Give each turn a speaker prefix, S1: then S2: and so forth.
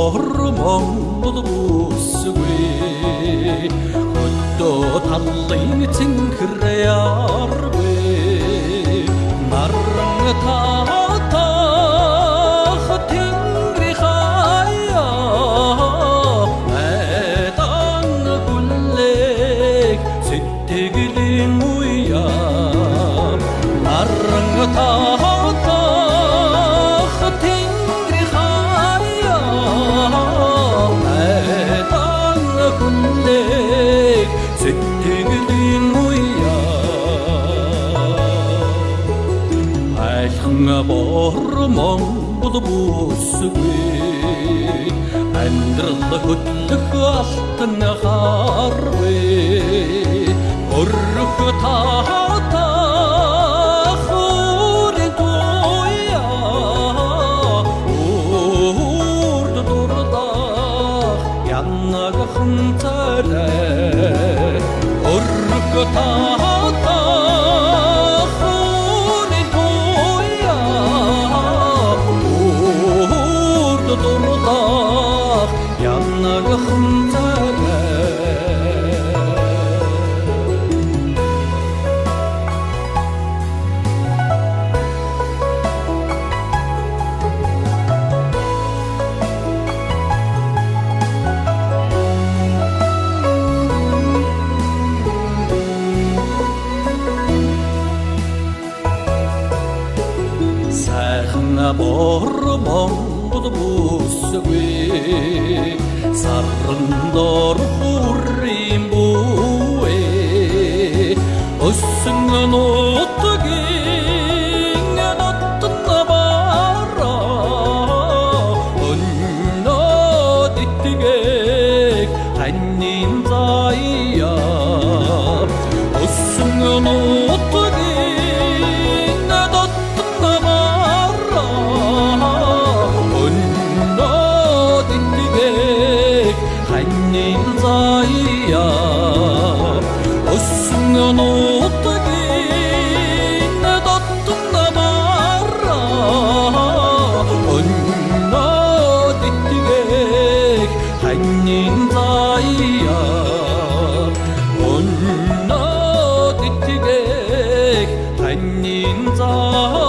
S1: бормон busгүй хөдөө талын цэнхряаргүй наран таатах тэнгэр хаяа эдан хүлээг сэтгэлийн уяа наран таатах тэнгэр хаяа эдан хүлээг сэтгэлийн уяа айлхан бормон busгүй амьдрал хөдлөх алтан харвэ өрөх таатах үрэн туяа үрд дурдах яннагхан царай өрөх таатах үрэн туяа үрд дурдах яннагхан царай сайхан бормон busгүй саран дор хүрийн бүвэ өсөн нутгийн дотн бара өннөд итгээд ханийн заяа өсөн нутгийн дотн бара өннөд итгээд ханийн заяа өсөн нутгийн дотн бара өннөд итгээд ханийн заяа өннөд итгээд ханийн заяа